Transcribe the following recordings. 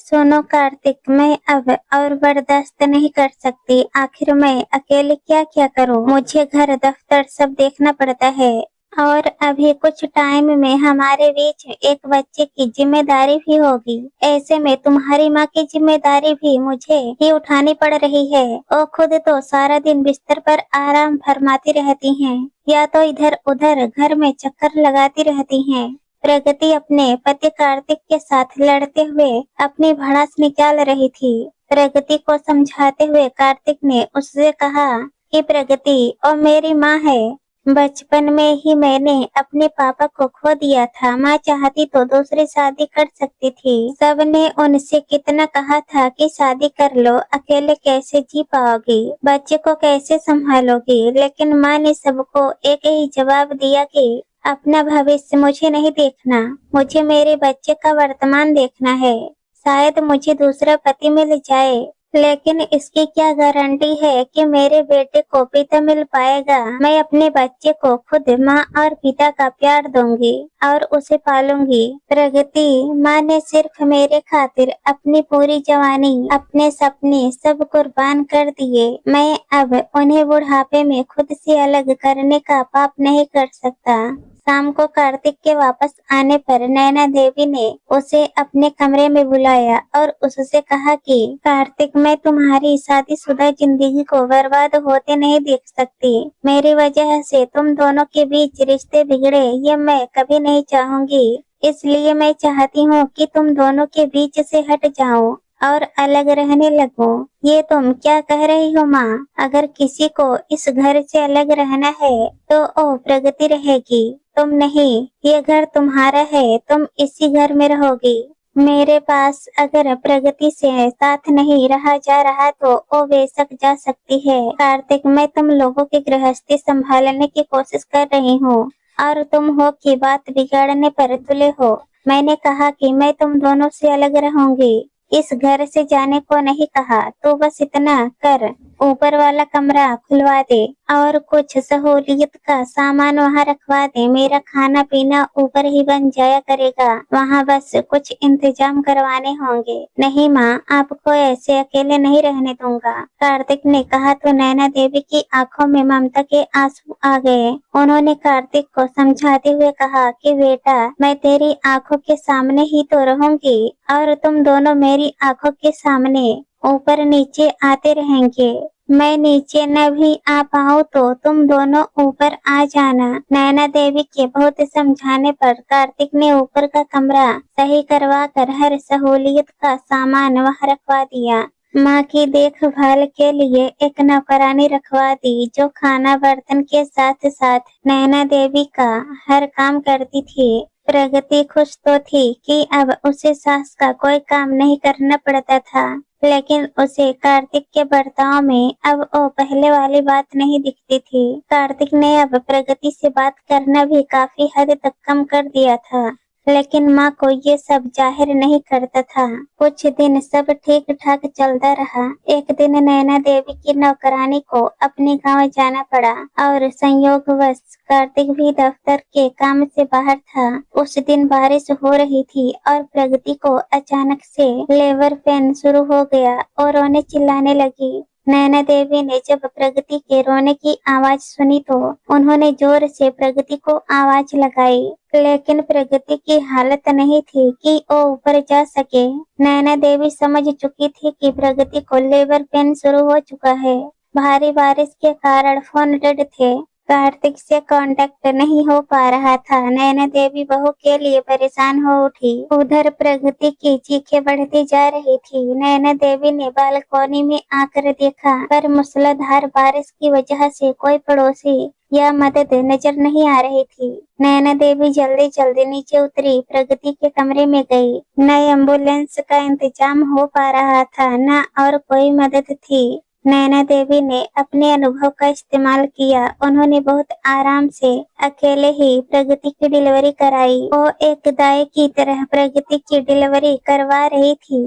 सुनो कार्तिक, मैं अब और बर्दाश्त नहीं कर सकती। आखिर मैं अकेले क्या क्या करूं? मुझे घर दफ्तर सब देखना पड़ता है और अभी कुछ टाइम में हमारे बीच एक बच्चे की जिम्मेदारी भी होगी। ऐसे में तुम्हारी माँ की जिम्मेदारी भी मुझे ही उठानी पड़ रही है। वो खुद तो सारा दिन बिस्तर पर आराम फरमाती रहती हैं या तो इधर उधर घर में चक्कर लगाती रहती हैं। प्रगति अपने पति कार्तिक के साथ लड़ते हुए अपनी भड़ास निकाल रही थी। प्रगति को समझाते हुए कार्तिक ने उससे कहा कि प्रगति और मेरी माँ है। बचपन में ही मैंने अपने पापा को खो दिया था। माँ चाहती तो दूसरी शादी कर सकती थी। सबने उनसे कितना कहा था कि शादी कर लो, अकेले कैसे जी पाओगी, बच्चे को कैसे संभालोगी, लेकिन माँ ने सबको एक ही जवाब दिया कि अपना भविष्य मुझे नहीं देखना, मुझे मेरे बच्चे का वर्तमान देखना है। शायद मुझे दूसरा पति मिल जाए, लेकिन इसकी क्या गारंटी है कि मेरे बेटे को पिता मिल पाएगा। मैं अपने बच्चे को खुद माँ और पिता का प्यार दूंगी और उसे पालूंगी। प्रगति माँ ने सिर्फ मेरे खातिर अपनी पूरी जवानी, अपने सपने सब कुर्बान कर दिए। मैं अब उन्हें बुढ़ापे में खुद से अलग करने का पाप नहीं कर सकता। शाम को कार्तिक के वापस आने पर नैना देवी ने उसे अपने कमरे में बुलाया और उससे कहा कि कार्तिक, मैं तुम्हारी शादीशुदा जिंदगी को बर्बाद होते नहीं देख सकती। मेरी वजह से तुम दोनों के बीच रिश्ते बिगड़े, ये मैं कभी नहीं चाहूंगी। इसलिए मैं चाहती हूँ कि तुम दोनों के बीच से हट जाओ और अलग रहने लगो। ये तुम क्या कह रही हो माँ? अगर किसी को इस घर से अलग रहना है तो ओ प्रगति रहेगी, तुम नहीं। ये घर तुम्हारा है, तुम इसी घर में रहोगी। मेरे पास अगर प्रगति से साथ नहीं रहा जा रहा तो ओ बेशक जा सकती है। कार्तिक, मैं तुम लोगों की गृहस्थी संभालने की कोशिश कर रही हूँ और तुम हो कि बात बिगाड़ने पर तुले हो। मैंने कहा कि मैं तुम दोनों से अलग रहूंगी, इस घर से जाने को नहीं कहा। तो बस इतना कर, ऊपर वाला कमरा खुलवा दे और कुछ सहूलियत का सामान वहाँ रखवा दे। मेरा खाना पीना ऊपर ही बन जाया करेगा, वहाँ बस कुछ इंतजाम करवाने होंगे। नहीं माँ, आपको ऐसे अकेले नहीं रहने दूंगा, कार्तिक ने कहा तो नैना देवी की आंखों में ममता के आंसू आ गए। उन्होंने कार्तिक को समझाते हुए कहा कि बेटा, मैं तेरी आंखों के सामने ही तो रहूंगी और तुम दोनों मेरी आंखों के सामने ऊपर नीचे आते रहेंगे। मैं नीचे न भी आ पाऊँ तो तुम दोनों ऊपर आ जाना। नैना देवी के बहुत समझाने पर कार्तिक ने ऊपर का कमरा सही करवा कर हर सहूलियत का सामान वहाँ रखवा दिया। माँ की देखभाल के लिए एक नौकरानी रखवा दी जो खाना बर्तन के साथ साथ नैना देवी का हर काम करती थी। प्रगति खुश तो थी कि अब उसे सास का कोई काम नहीं करना पड़ता था, लेकिन उसे कार्तिक के बर्ताव में अब वो पहले वाली बात नहीं दिखती थी। कार्तिक ने अब प्रगति से बात करना भी काफी हद तक कम कर दिया था, लेकिन माँ को ये सब जाहिर नहीं करता था। कुछ दिन सब ठीक ठाक चलता रहा। एक दिन नैना देवी की नौकरानी को अपने गांव जाना पड़ा और संयोगवश कार्तिक भी दफ्तर के काम से बाहर था। उस दिन बारिश हो रही थी और प्रगति को अचानक से लेबर पेन शुरू हो गया और रोने चिल्लाने लगी। नैना देवी ने जब प्रगति के रोने की आवाज सुनी तो उन्होंने जोर से प्रगति को आवाज लगाई, लेकिन प्रगति की हालत नहीं थी कि वो ऊपर जा सके। नैना देवी समझ चुकी थी कि प्रगति को लेबर पेन शुरू हो चुका है। भारी बारिश के कारण फोन डेड थे, कार्तिक से कांटेक्ट नहीं हो पा रहा था। नैना देवी बहू के लिए परेशान हो उठी। उधर प्रगति की चीखें बढ़ती जा रही थी। नैना देवी ने बालकोनी में आकर देखा, पर मूसलाधार बारिश की वजह से कोई पड़ोसी या मदद नजर नहीं आ रही थी। नैना देवी जल्दी जल्दी नीचे उतरी, प्रगति के कमरे में गई। न एम्बुलेंस का इंतजाम हो पा रहा था, न और कोई मदद थी। नैना देवी ने अपने अनुभव का इस्तेमाल किया। उन्होंने बहुत आराम से अकेले ही प्रगति की डिलीवरी कराई। वो एक दाई की तरह प्रगति की डिलीवरी करवा रही थी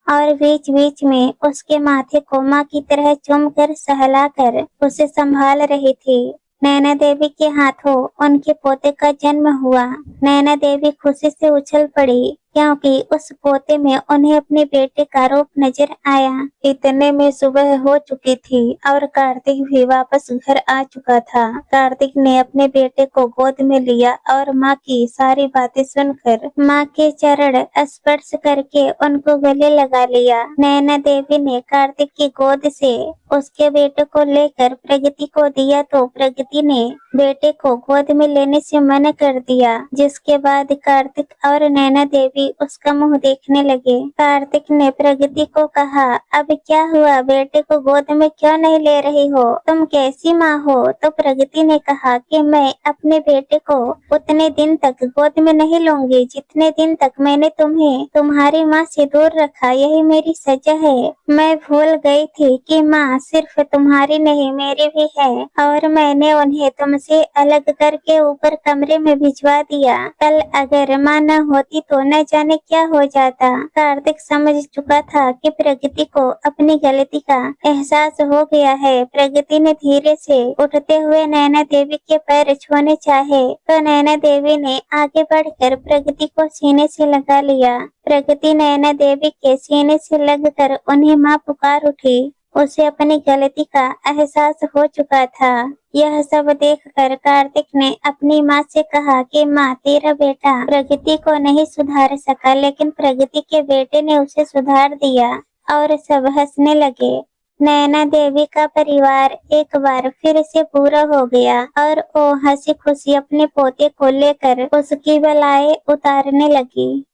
और बीच बीच में उसके माथे को माँ की तरह चूमकर सहलाकर उसे संभाल रही थी। नैना देवी के हाथों उनके पोते का जन्म हुआ। नैना देवी खुशी से उछल पड़ी। क्योंकि उस पोते में उन्हें अपने बेटे का रूप नजर आया। इतने में सुबह हो चुकी थी और कार्तिक भी वापस घर आ चुका था। कार्तिक ने अपने बेटे को गोद में लिया और माँ की सारी बातें सुनकर माँ के चरण स्पर्श करके उनको गले लगा लिया। नैना देवी ने कार्तिक की गोद से उसके बेटे को लेकर प्रगति को दिया तो प्रगति ने बेटे को गोद में लेने से मना कर दिया, जिसके बाद कार्तिक और नैना देवी उसका मुंह देखने लगे। कार्तिक ने प्रगति को कहा, अब क्या हुआ, बेटे को गोद में क्यों नहीं ले रही हो, तुम कैसी माँ हो? तो प्रगति ने कहा कि मैं अपने बेटे को उतने दिन तक गोद में नहीं लूंगी जितने दिन तक मैंने तुम्हें तुम्हारी माँ से दूर रखा, यही मेरी सजा है। मैं भूल गई थी कि माँ सिर्फ तुम्हारी नहीं मेरी भी है और मैंने उन्हें तुमसे अलग करके ऊपर कमरे में भिजवा दिया। कल अगर माँ न होती तो न जाने क्या हो जाता। कार्तिक समझ चुका था कि प्रगति को अपनी गलती का एहसास हो गया है। प्रगति ने धीरे से उठते हुए नैना देवी के पैर छूने चाहे तो नैना देवी ने आगे बढ़कर प्रगति को सीने से लगा लिया। प्रगति नैना देवी के सीने से लगकर उन्हें माँ पुकार उठी। उसे अपनी गलती का एहसास हो चुका था। यह सब देखकर कार्तिक ने अपनी माँ से कहा कि माँ, तेरा बेटा प्रगति को नहीं सुधार सका लेकिन प्रगति के बेटे ने उसे सुधार दिया। और सब हंसने लगे। नैना देवी का परिवार एक बार फिर से पूरा हो गया और वो हंसी खुशी अपने पोते को लेकर उसकी बलाएं उतारने लगी।